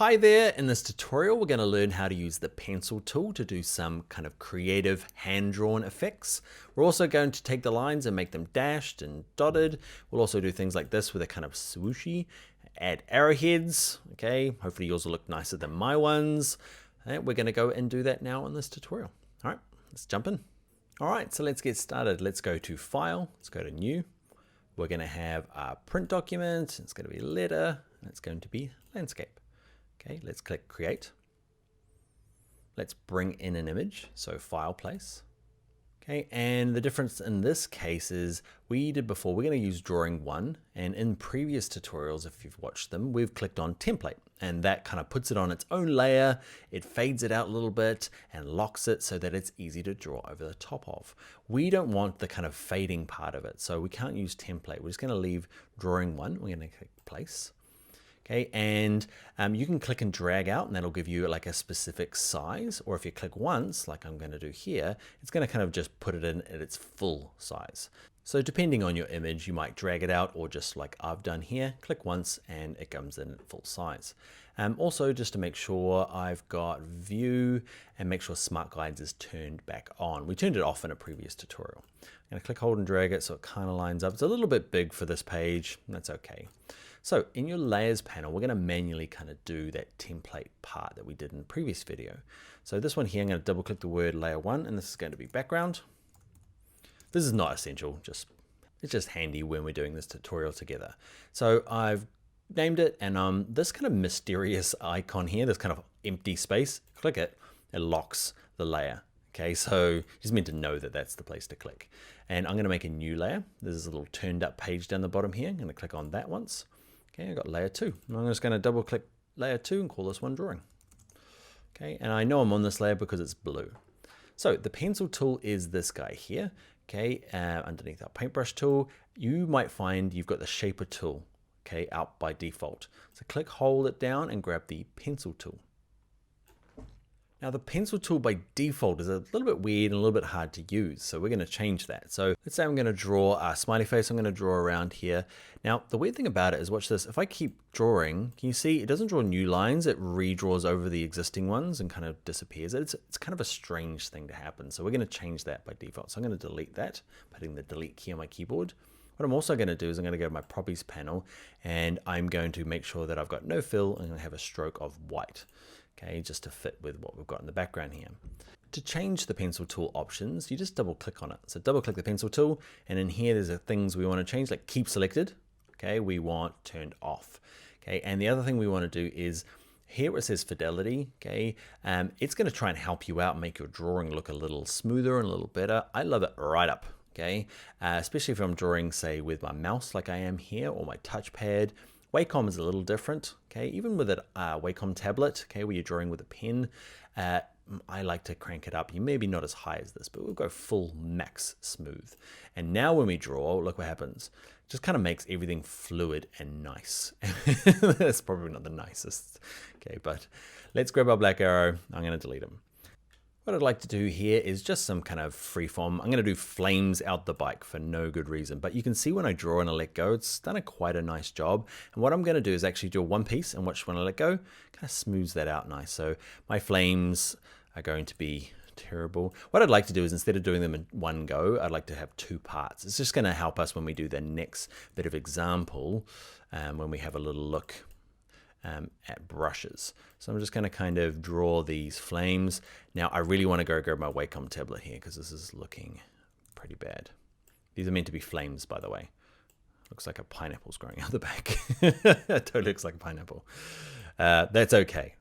Hi there, in this tutorial we're going to learn how to use the pencil tool to do some kind of creative hand-drawn effects. We're also going to take the lines and make them dashed and dotted. We'll also do things like this with a kind of swooshy, add arrowheads, okay, hopefully yours will look nicer than my ones. And we're going to go and do that now in this tutorial. All right, let's jump in. All right, so let's get started. Let's go to File, let's go to New. We're going to have our print document, it's going to be letter, and it's going to be landscape. Okay, let's click Create. Let's bring in an image, so File, Place. Okay, and the difference in this case is we did before, we're going to use Drawing 1, and in previous tutorials, if you've watched them, we've clicked on Template, and that kind of puts it on its own layer, it fades it out a little bit, and locks it so that it's easy to draw over the top of. We don't want the kind of fading part of it, so we can't use Template. We're just going to leave Drawing 1, we're going to click Place. Okay, and you can click and drag out and that'll give you like a specific size, or if you click once, like I'm going to do here, it's going to kind of just put it in at its full size. So depending on your image, you might drag it out, or just like I've done here, click once and it comes in at full size. Also, just to make sure I've got view and make sure Smart Guides is turned back on. We turned it off in a previous tutorial. I'm going to click, hold and drag it so it kind of lines up. It's a little bit big for this page, that's okay. So in your layers panel, we're going to manually kind of do that template part that we did in the previous video. So this one here, I'm going to double click the word layer 1, and this is going to be background. This is not essential, it's just handy when we're doing this tutorial together. So I've named it, and this kind of mysterious icon here, this kind of empty space, click it, it locks the layer. Okay, so you just meant to know that that's the place to click. And I'm going to make a new layer. There's a little turned up page down the bottom here. I'm going to click on that once. Okay, I've got layer 2. And I'm just going to double click layer 2 and call this one drawing. Okay, and I know I'm on this layer because it's blue. So the pencil tool is this guy here. Okay, underneath our paintbrush tool, you might find you've got the shaper tool, okay, out by default. So click, hold it down and grab the pencil tool. Now the pencil tool by default is a little bit weird and a little bit hard to use, so we're going to change that. So let's say I'm going to draw a smiley face, I'm going to draw around here. Now the weird thing about it is, watch this, if I keep drawing, can you see it doesn't draw new lines, it redraws over the existing ones and kind of disappears. It's kind of a strange thing to happen, so we're going to change that by default. So I'm going to delete that, putting the delete key on my keyboard. What I'm also going to do is I'm going to go to my properties panel and I'm going to make sure that I've got no fill and I'm going to have a stroke of white. Okay, just to fit with what we've got in the background here. To change the pencil tool options, you just double click on it. So double click the pencil tool, and in here there's things we want to change, like keep selected. Okay, we want turned off. Okay, and the other thing we want to do is here where it says fidelity, okay, it's going to try and help you out and make your drawing look a little smoother and a little better. I love it right up. Okay, especially if I'm drawing, say, with my mouse like I am here, or my touchpad. Wacom is a little different, okay? Even with a Wacom tablet, okay, where you're drawing with a pen, I like to crank it up. You maybe not as high as this, but we'll go full max smooth. And now when we draw, look what happens. It just kind of makes everything fluid and nice. That's probably not the nicest, okay? But let's grab our black arrow. I'm going to delete them. What I'd like to do here is just some kind of freeform. I'm going to do flames out the bike for no good reason, but you can see when I draw and I let go, it's done quite a nice job. And what I'm going to do is actually do one piece, and watch when I let go, kind of smooths that out nice. So my flames are going to be terrible. What I'd like to do is, instead of doing them in one go, I'd like to have two parts. It's just going to help us when we do the next bit of example, when we have a little look at brushes. So I'm just going to kind of draw these flames. Now I really want to go grab my Wacom tablet here because this is looking pretty bad. These are meant to be flames, by the way. Looks like a pineapple's growing out the back. It totally looks like a pineapple. That's okay.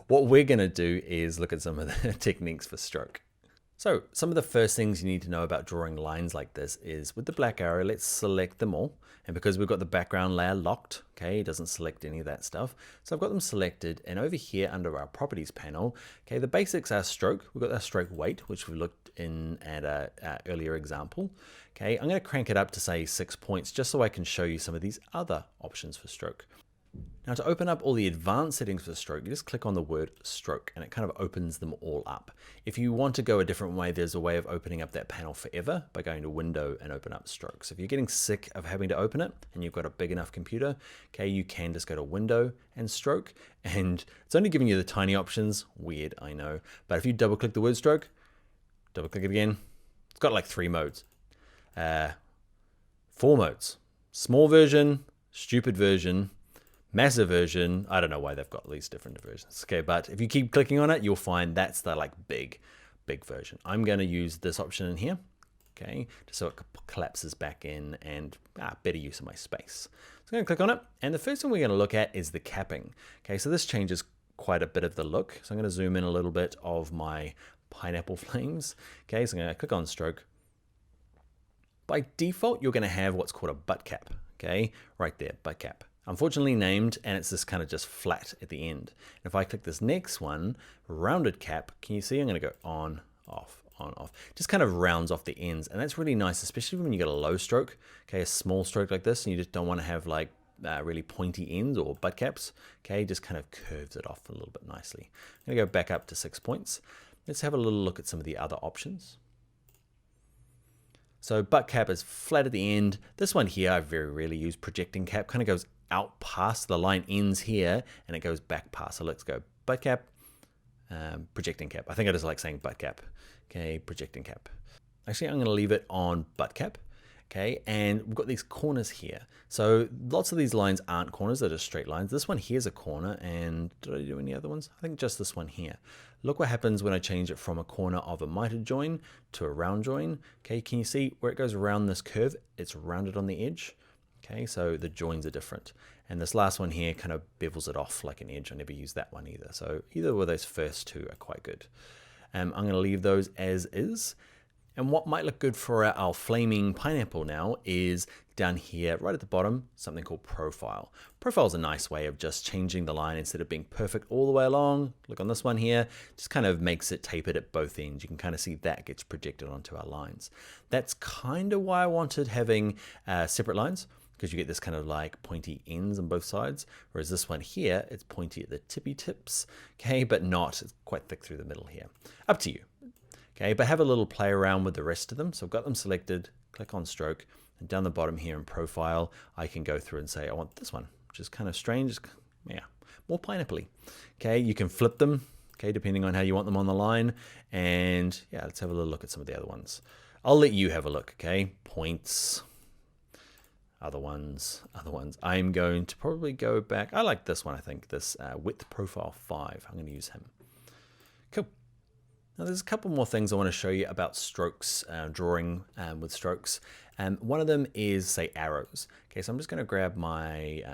What we're going to do is look at some of the techniques for stroke. So some of the first things you need to know about drawing lines like this is, with the black arrow, let's select them all. And because we've got the background layer locked, okay, it doesn't select any of that stuff. So I've got them selected, and over here under our properties panel, okay, the basics are stroke. We've got our stroke weight, which we looked in at a earlier example. Okay, I'm going to crank it up to say 6 points just so I can show you some of these other options for stroke. Now to open up all the advanced settings for stroke, you just click on the word stroke and it kind of opens them all up. If you want to go a different way, there's a way of opening up that panel forever by going to Window and open up stroke. So if you're getting sick of having to open it and you've got a big enough computer, okay, you can just go to Window and stroke, and it's only giving you the tiny options. Weird, I know. But if you double click the word stroke, double click it again, it's got like 3 modes, 4 modes, small version, stupid version, massive version. I don't know why they've got these different versions. Okay, but if you keep clicking on it, you'll find that's the like big version. I'm going to use this option in here, okay, just so it collapses back in and better use of my space. So I'm going to click on it, and the first thing we're going to look at is the capping. Okay, so this changes quite a bit of the look. So I'm going to zoom in a little bit of my pineapple flames. Okay, so I'm going to click on stroke. By default, you're going to have what's called a butt cap. Okay, right there, butt cap. Unfortunately named, and it's this kind of just flat at the end. And if I click this next one, rounded cap, can you see I'm going to go on, off, on, off. Just kind of rounds off the ends, and that's really nice, especially when you get a low stroke, okay, a small stroke like this, and you just don't want to have like really pointy ends or butt caps. Okay, just kind of curves it off a little bit nicely. I'm going to go back up to 6 points. Let's have a little look at some of the other options. So butt cap is flat at the end. This one here I very rarely use. Projecting cap kind of goes out past the line, ends here, and it goes back past. So let's go butt cap, projecting cap. I think I just like saying butt cap. Okay, projecting cap. Actually, I'm going to leave it on butt cap. Okay, and we've got these corners here. So lots of these lines aren't corners, they're just straight lines. This one here's a corner, and did I do any other ones? I think just this one here. Look what happens when I change it from a corner of a mitered join to a round join. Okay, can you see where it goes around this curve? It's rounded on the edge. Okay, so the joins are different. And this last one here kind of bevels it off like an edge. I never use that one either. So either of those first two are quite good. I'm going to leave those as is. And what might look good for our flaming pineapple now is down here, right at the bottom, something called profile. Profile is a nice way of just changing the line instead of being perfect all the way along. Look on this one here, just kind of makes it tapered at both ends. You can kind of see that gets projected onto our lines. That's kind of why I wanted having separate lines, because you get this kind of like pointy ends on both sides. Whereas this one here, it's pointy at the tippy tips, okay, but not, it's quite thick through the middle here. Up to you. Okay, but have a little play around with the rest of them. So I've got them selected, click on stroke, and down the bottom here in profile, I can go through and say, I want this one, which is kind of strange, yeah, more pineapple-y. Okay, you can flip them, okay, depending on how you want them on the line. And yeah, let's have a little look at some of the other ones. I'll let you have a look, okay? Points, other ones. I'm going to probably go back. I like this one, I think, this width profile 5. I'm going to use him. Cool. Now there's a couple more things I want to show you about strokes, drawing with strokes. One of them is, say, arrows. Okay, so I'm just going to grab my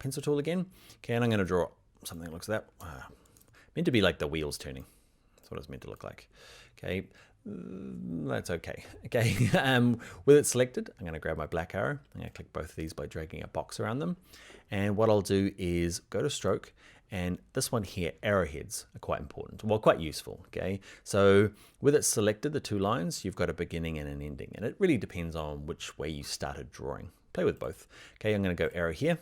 pencil tool again. Okay, and I'm going to draw something that looks like that. Meant to be like the wheels turning. That's what it's meant to look like. Okay, that's okay. Okay, with it selected, I'm going to grab my black arrow. I'm going to click both of these by dragging a box around them. And what I'll do is go to stroke. And this one here, arrowheads, are quite important. Well, quite useful, okay? So with it selected, the 2 lines, you've got a beginning and an ending. And it really depends on which way you started drawing. Play with both. Okay, I'm going to go arrow here.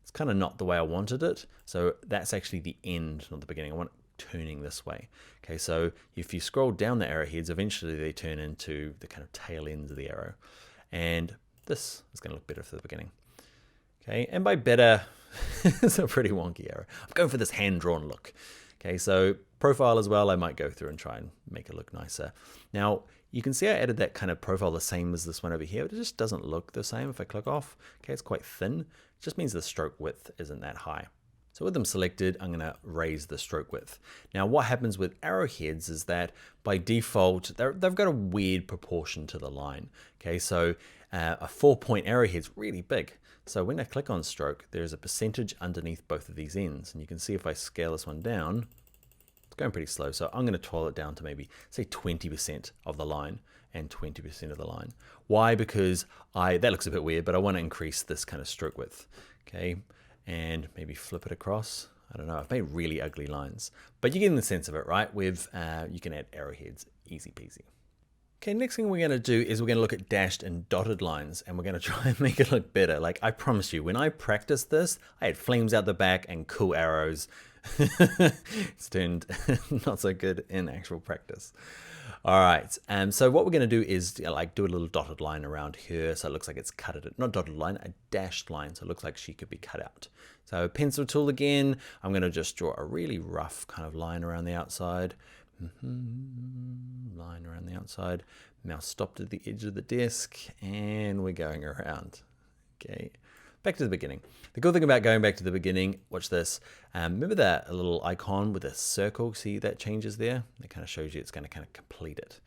It's kind of not the way I wanted it. So that's actually the end, not the beginning. I want it turning this way. Okay, so if you scroll down the arrowheads, eventually they turn into the kind of tail ends of the arrow. And this is going to look better for the beginning. Okay, and by better, it's a pretty wonky arrow. I'm going for this hand-drawn look. Okay, so profile as well, I might go through and try and make it look nicer. Now, you can see I added that kind of profile the same as this one over here, but it just doesn't look the same if I click off. Okay, it's quite thin. It just means the stroke width isn't that high. So with them selected, I'm going to raise the stroke width. Now, what happens with arrowheads is that by default, they've got a weird proportion to the line. Okay, so a 4-point arrowhead's really big. So when I click on stroke, there's a percentage underneath both of these ends. And you can see if I scale this one down, it's going pretty slow. So I'm going to toggle it down to maybe, say, 20% of the line and 20% of the line. Why? Because that looks a bit weird, but I want to increase this kind of stroke width. Okay, and maybe flip it across. I don't know, I've made really ugly lines. But you're getting the sense of it, right? With you can add arrowheads, easy peasy. Okay, next thing we're going to do is we're going to look at dashed and dotted lines, and we're going to try and make it look better. Like, I promise you, when I practiced this, I had flames out the back and cool arrows. It's turned not so good in actual practice. All right, so what we're going to do is do a little dotted line around here, so it looks like it's cut it. Not dotted line, a dashed line, so it looks like she could be cut out. So pencil tool again, I'm going to just draw a really rough kind of line around the outside. Line around the outside. Mouse stopped at the edge of the desk, and we're going around. Okay, back to the beginning. The cool thing about going back to the beginning, watch this. Remember that little icon with a circle? See that changes there? That kind of shows you it's going to kind of complete it.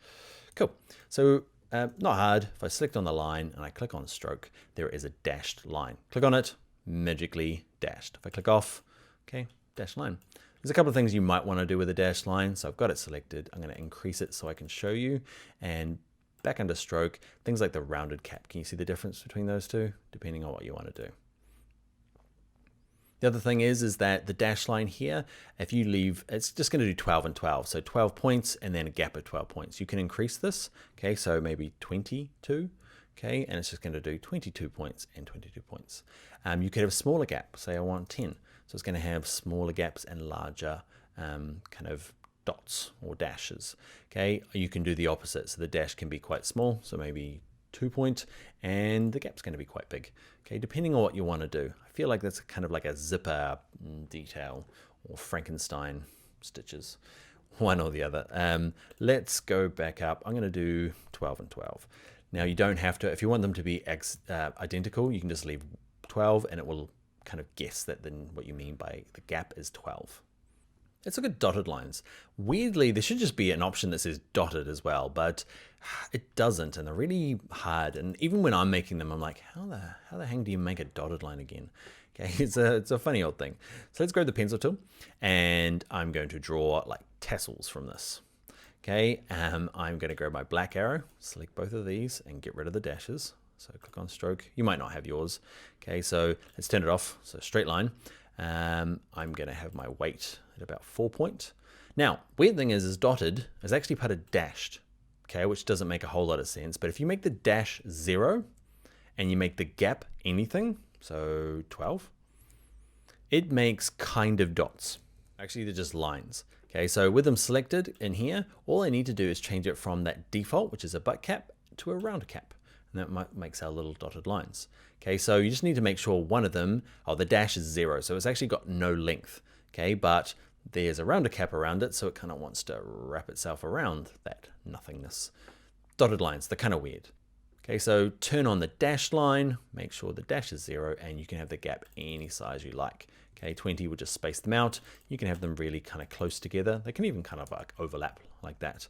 Cool. So not hard. If I select on the line and I click on stroke, there is a dashed line. Click on it, magically dashed. If I click off, okay, dashed line. There's a couple of things you might want to do with a dashed line. So I've got it selected. I'm going to increase it so I can show you. And back under stroke, things like the rounded cap. Can you see the difference between those two? Depending on what you want to do. The other thing is that the dashed line here, if you leave, it's just going to do 12 and 12. So 12 points and then a gap of 12 points. You can increase this. Okay, so maybe 22. Okay, and it's just going to do 22 points and 22 points. You could have a smaller gap. Say I want 10. So it's going to have smaller gaps and larger kind of dots or dashes. Okay, you can do the opposite. So the dash can be quite small, so maybe 2 point, and the gap's going to be quite big. Okay, depending on what you want to do. I feel like that's kind of like a zipper detail or Frankenstein stitches, one or the other. Let's go back up. I'm going to do 12 and 12. Now you don't have to, if you want them to be identical, you can just leave 12 and it will kind of guess that then what you mean by the gap is 12. Let's look at dotted lines. Weirdly, there should just be an option that says dotted as well, but it doesn't, and they're really hard. And even when I'm making them, I'm like, how the hang do you make a dotted line again? Okay, it's a funny old thing. So let's grab the pencil tool, and I'm going to draw like tassels from this. Okay, I'm going to grab my black arrow, select both of these, and get rid of the dashes. So click on stroke. You might not have yours. Okay, so let's turn it off. So straight line. I'm going to have my weight at about 4 point. Now, weird thing is dotted is actually part of dashed. Okay, which doesn't make a whole lot of sense. But if you make the dash 0 and you make the gap anything, so 12, it makes kind of dots. Actually, they're just lines. Okay, so with them selected in here, all I need to do is change it from that default, which is a butt cap, to a round cap. And that makes our little dotted lines. Okay, so you just need to make sure one of them, the dash is 0. So it's actually got no length. Okay, but there's a rounder cap around it, so it kind of wants to wrap itself around that nothingness. Dotted lines, they're kind of weird. Okay, so turn on the dashed line, make sure the dash is 0, and you can have the gap any size you like. Okay, 20 will just space them out. You can have them really kind of close together. They can even kind of like overlap like that.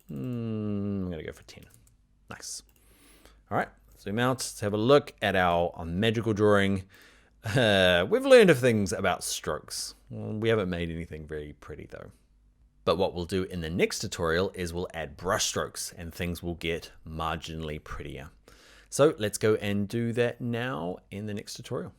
I'm gonna go for 10. Nice. All right, zoom out, let's have a look at our magical drawing. We've learned of things about strokes. We haven't made anything very pretty though. But what we'll do in the next tutorial is we'll add brush strokes and things will get marginally prettier. So let's go and do that now in the next tutorial.